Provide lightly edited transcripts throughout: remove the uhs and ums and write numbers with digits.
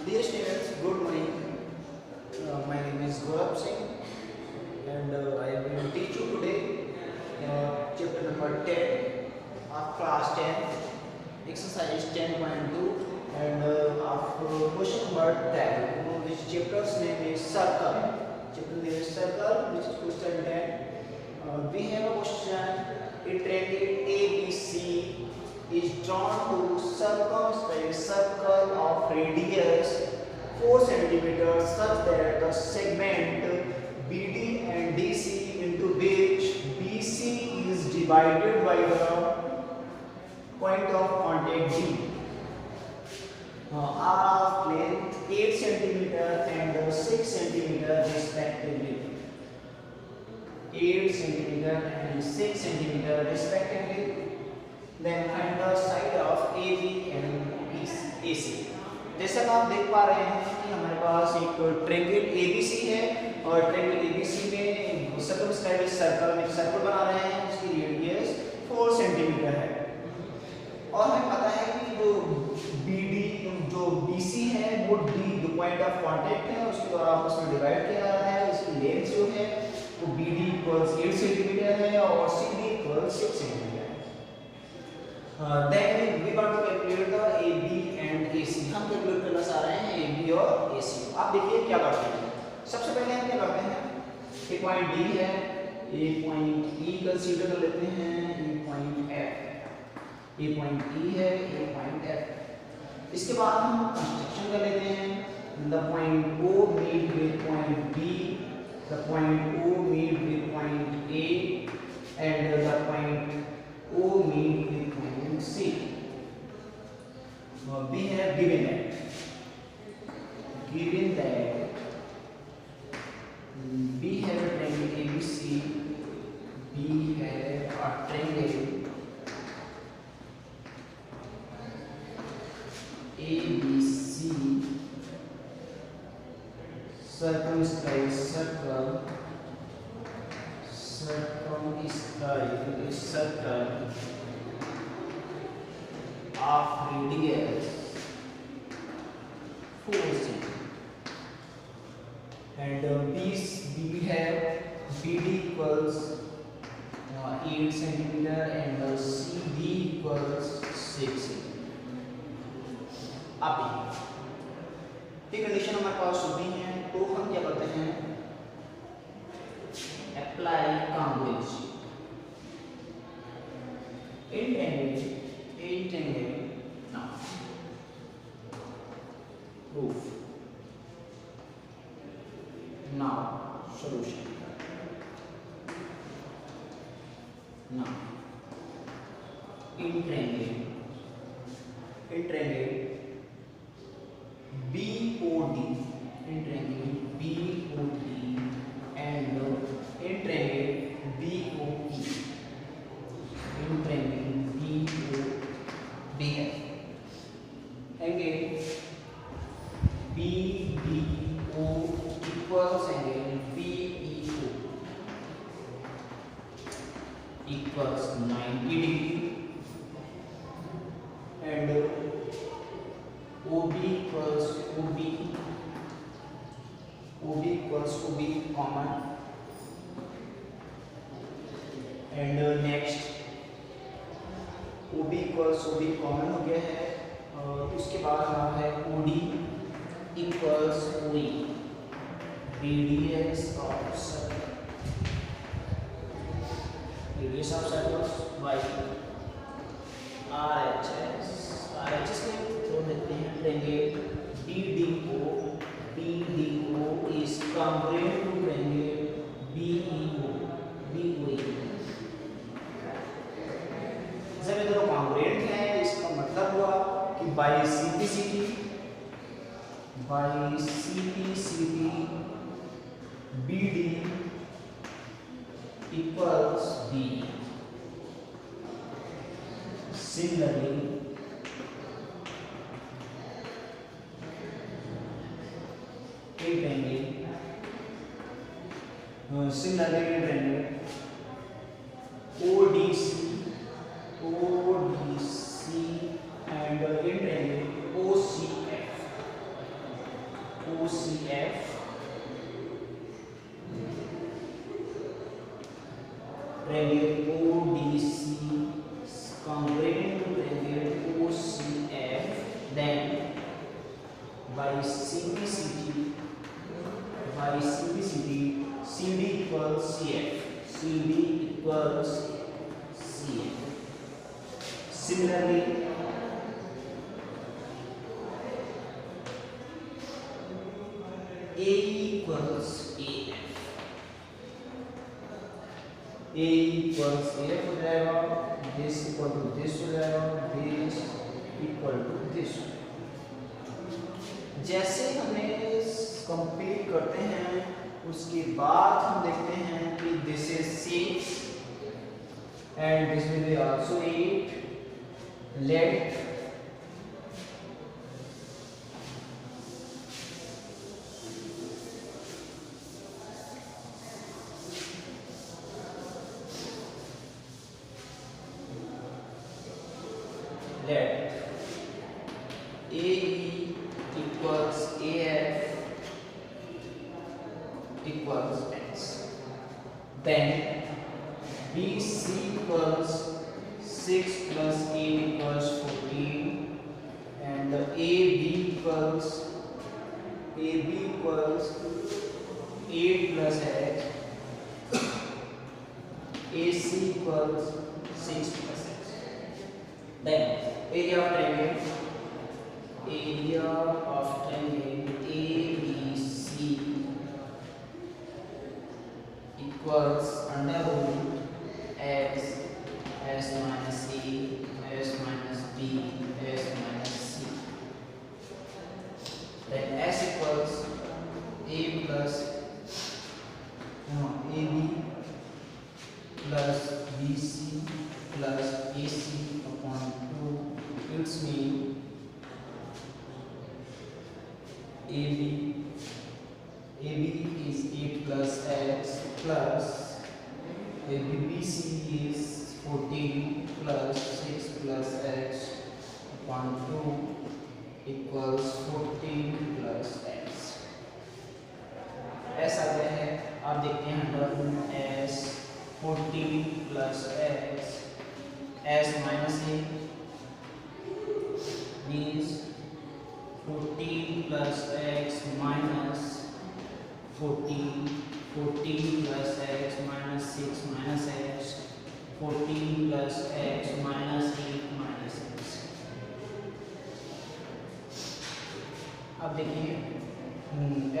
Dear students, good morning. My name is Gaurav Singh and I will teach you today chapter number 10 of class 10, exercise 10.2 and of question number 10, which chapter's name is circle. Chapter name is circle, which is question 10. We have a question. A triangle ABC is drawn to circumscribe circle of radius 4 cm such that the segment BD and DC into which BC is divided by the point of contact D are of length 8 cm and 6 cm respectively. 8 cm and 6 cm respectively. Then find the side of AB and AC. जैसा कि आप देख पा रहे हैं कि हमारे पास एक ट्रायंगल ABC है और ट्रायंगल ABC में सर्कमस्क्राइब सर्कल में सर्कल बना रहे हैं जिसकी रेडियस 4 सेंटीमीटर है और हमें पता है कि जो BD जो BC है वो D जो पॉइंट ऑफ कांटेक्ट है उसके द्वारा आपस में डिवाइड किया जा रहा है। इसकी लेंथ जो है वो BD इक्वल्स 8 सेंटीमीटर है और CD equals 6 centimetre. Then we want to calculate the AB and AC. हम कैलकुलेट करना चाह रहे हैं AB और AC। आप देखिए क्या करते हैं। सबसे पहले हम क्या करते हैं, एक पॉइंट D है, एक पॉइंट E कंसीडर कर लेते हैं, एक पॉइंट F, एक पॉइंट E है, एक पॉइंट F। इसके बाद हम कंस्ट्रक्शन कर लेते हैं। The point O meet with point B, the point O meet with point A, and the point O meet with point C. We have given that we have a triangle ABC, we have a triangle ABC, circumscribe circle of radius 4 cm and we have BD equals 8 cm and CD equals 6 cm। अब ये condition हमारे पास होती है तो हम क्या करते हैं, apply congruency entangle now proof now solution now entangle BOD entangle BOD and entangle BOE entangle BOD है angle BDO equals angle BEO equals 90 degree and OB equals OB common and next OB equals OB common हो गया है और उसके बाद हमारा है OD equals OE radius of circle by RHS के थ्रू देते हैं triangle BDO is congruent to triangle BOE। जब ये दोनों कॉन्ग्रुएंट हैं इसका मतलब हुआ कि by CPCD BD equals BE। Similarly ODC and in triangle OCF triangle ODC congruent to triangle OCF, then by simplicity CD equals CF. CD equals CF. Similarly, A equals AF. A equals AF हो जाएगा, this equal to this हो जाएगा, this equal to this। जैसे हमें complete करते हैं उसके बाद हम देखते हैं कि this is 6 and this will be also 8। Let AE equals AF equals X. Then BC equals 6 plus 8 equals 14, and AB equals 8 plus X. AC equals 6 plus X. Then area of triangle ABC equals under root x s minus a s minus b s minus c. Then s equals a plus ab plus bc plus ac upon 2. It's mean AB is 8 plus x plus BC is 14 plus 6 plus x upon 2 equals 14 plus x। S आ गया है, आप देखते हैं under s 14 plus x s minus a means 14 plus x minus 14 plus x minus 6 minus x 14 plus x minus 8 minus x। अब देखिए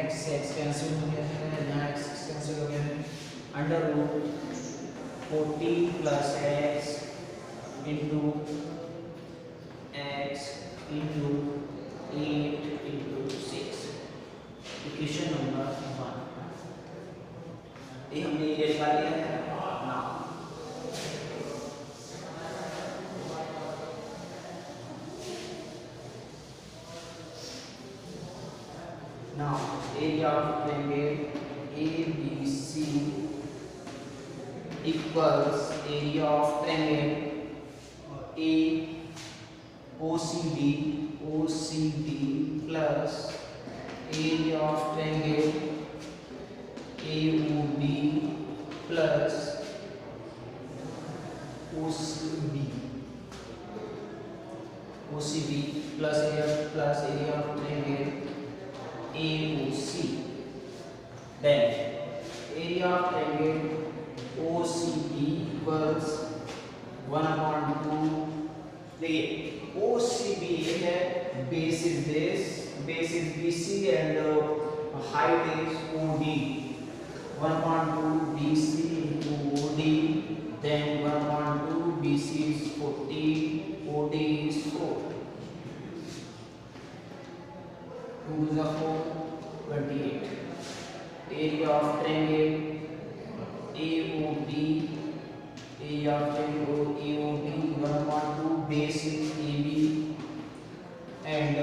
x cancel हो गया है, यहाँ x कैंसिल हो गया है, under root 14 plus x into x into 8 into 6, equation number 1। ये हमने ये लिखा लिया है ना। Now area of triangle ABC equals area of triangle OCD plus area of triangle AOB plus OCB plus area of triangle AOC. Then area of triangle OCB equals 1/2। देखिए OCB है, base is BC and height is OD। 1/2 BC into OD, then 1/2 BC is 14, OD is 4, 2 is 4, 28। Area of triangle AOB, area of triangle AOB 1/2 base is AB and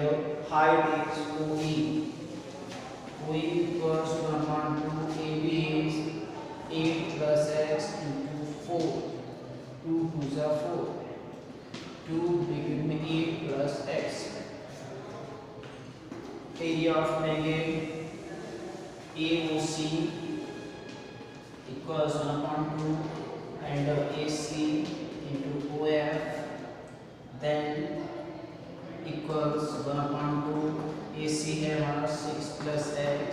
height is OE equals 1/2 AB is 8 plus x into 4, 2 2s are 4, 2 became 8 plus x। Area of triangle AOC equals 1/2 and AC into OF, then equals 1/2 AC है हमारा 6 plus x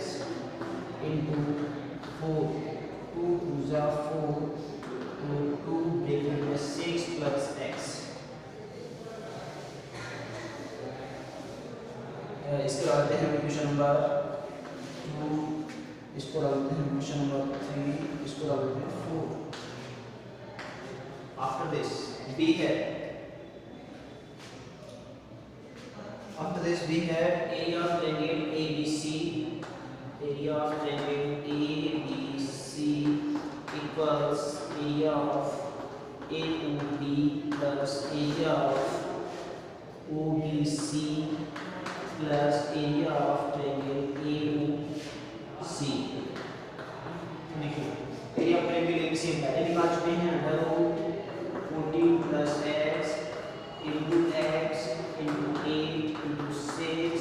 into 4, 2 2 4, तो 2 bracket में 6 plus x। इसको डालते हैं question number 2, इसको डालते हैं क्वेश्चन नंबर 3, इसको डालते हैं 4। After this we have area of triangle ABC. Area of triangle ABC equals area of AOB plus area of OBC plus area of triangle AOC। देखिए एरिया ऑफ ट्रायंगल ABC पहले निकाल चुके हैं, √14 plus x into x into 8 into 6।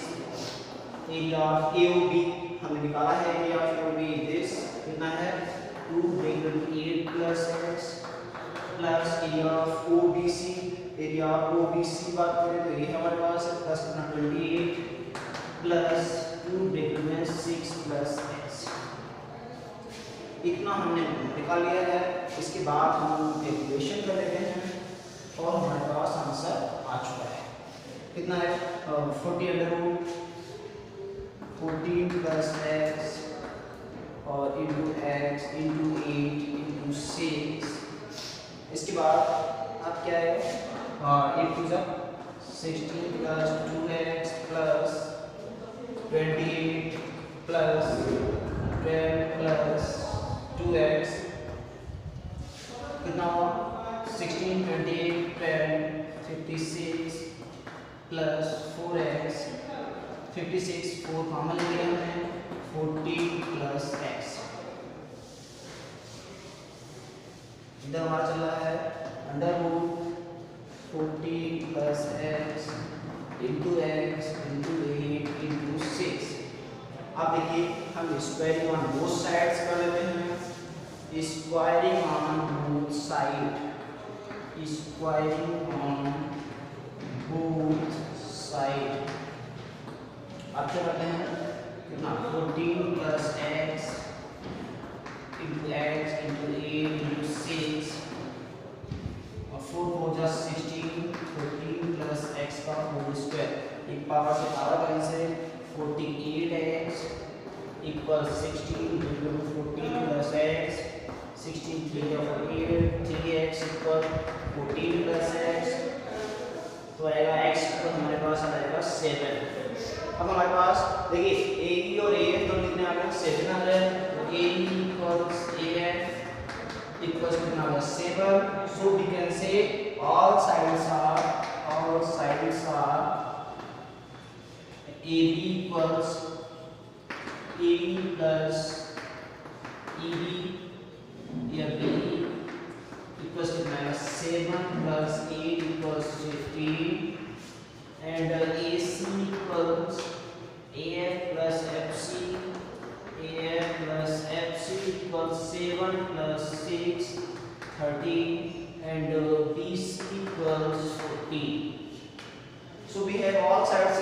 Area of AOB हमने निकाला है, area of AOB this कितना है 2 bracket 8 plus x plus area of OBC। Area of OBC बात करें तो ये हमारे पास है प्लस कितना 28 प्लस 2 ब्रैकेट में 6 plus x। इतना हमने निकाल लिया है। इसके बाद हम कैलकुलेशन कर लेते हैं और हमारे पास आंसर आ चुका है। कितना है 40 plus x और इंटू x इंटू 8 इंटू 6। इसके बाद अब क्या है 8 2 16 plus 2x plus 28 plus 12 plus 2x कितना हुआ 16 28 12 56 plus 4x 56 4 कॉमन ले लिया हमने 14 plus x। इधर हमारा चल रहा है √14 plus x into x into 8 into 6। अब देखिए हम स्क्वायरिंग ऑन बोथ साइड्स कर लेते हैं। Squaring on both side, squaring on both side. अब क्या करते हैं कितना 14 plus x into 8 into 6 और 4 4 जा 16 14 plus x का होल स्क्वायर। एक पावर से power cancel 48x equals 16 into 14 plus x 16 3 का 48 3x equal 14 plus x तो आएगा x equal हमारे पास आ जाएगा 7। अब हमारे पास देखिए AE और AF दोनों कितने आ गए 7 आ गए, तो AE equals AF equals कितना आ गया 7। so we can say all sides are AB equals AE plus EB या BE equals कितना आएगा 7 plus 8 equals 15 and AC equals AF plus FC equals 7 plus 6 13 and BC equals 14। so we have all sides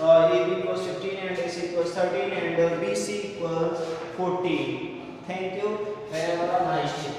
AB equals 15 and AC equals 13 and BC equals 14। thank you, have a nice day।